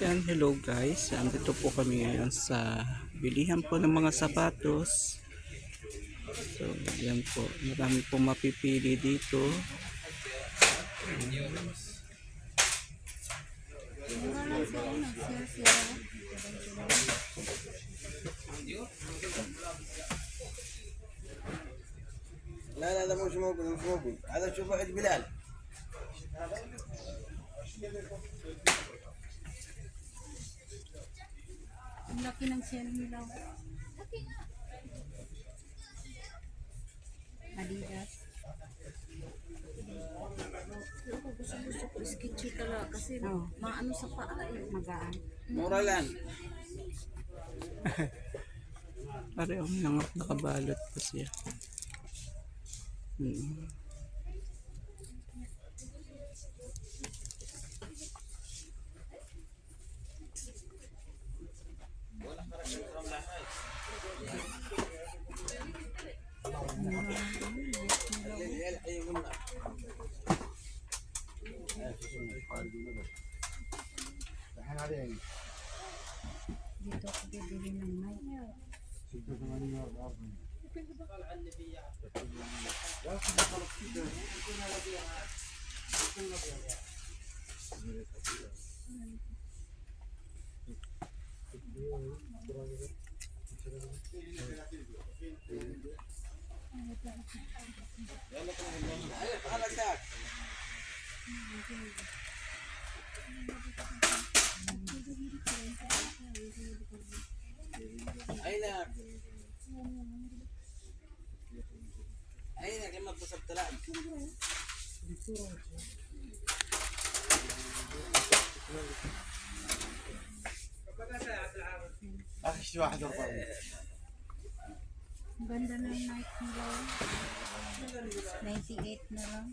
Yan, hello guys. Andito po kami ngayon sa bilihan po ng mga sapatos. So, yan po. Marami po mapipili dito. لا لا لا مش موجود مش موجود هذا شوف واحد بلال Ang laki ng shell nila. Adidas. Ako gusto ko sketchy talaga kasi maano sa paa eh. Magaan. مورا الان Pareho lang nakabalot po siya. Dito ako bibili ng Nike. انا ساك اين اين كما كسبت لا اخي واحد ورقه Ang ganda ng Nike nila. 98 na lang.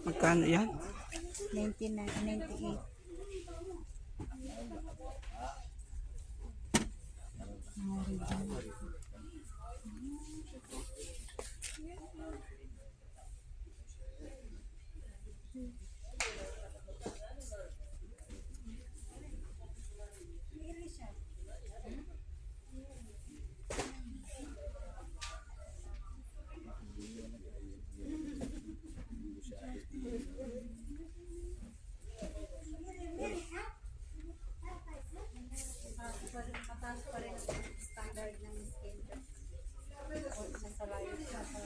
Magkano yan? 98. Ang original. Mataas pa rin ang standard ng skin. Nasa layo siya sa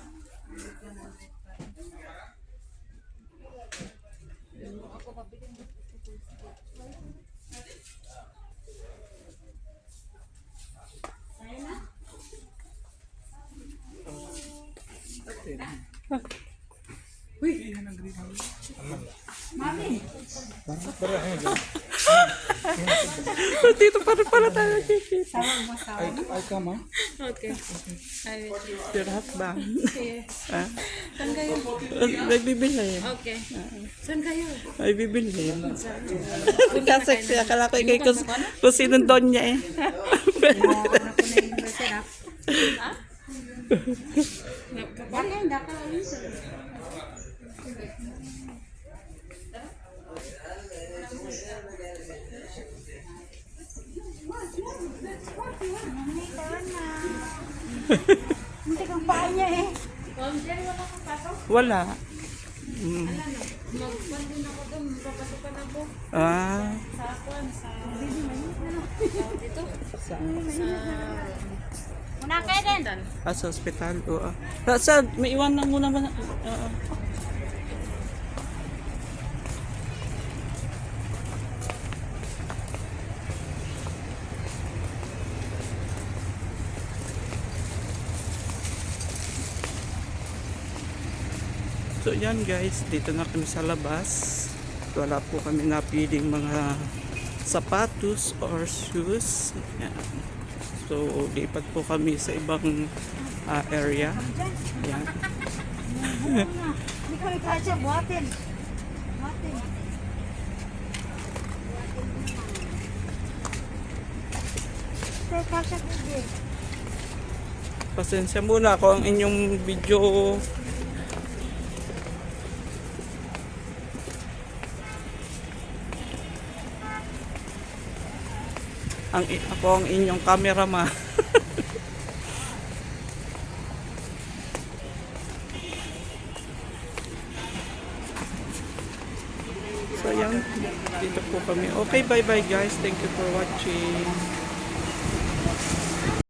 ako pabili ng Mami! Dito pa rin pala tayo kikita. Sawag mo sawag. Ay ka ma? Okay. Your husband. Ah? Saan kayo? Nagbibili. Okay. Saan kayo? Ay, bibili. Kasi akala ko ikay kung sinong doon niya eh. Ano po na yung masarap? Ha? Bakit hindi ka hindi kang paa niya eh. Wala. Mag-fundin ako doon, papasukan ako Ah. sa akuan, sa dito. Sa Una kayo din. Sa ospital. Oo. Sa, may iwan lang muna ba na? Oo. So yan guys, dito na kami sa labas. Wala po kami napiling mga sapatos or shoes. Yan. So lipat po kami sa ibang area. Yan. Hindi ko ikasya, buhatin. Buhatin. Ikasya ko din. Pasensya muna ako ang inyong video. Ako ang inyong cameraman. So yan, dito po kami. Okay, bye bye guys. Thank you for watching.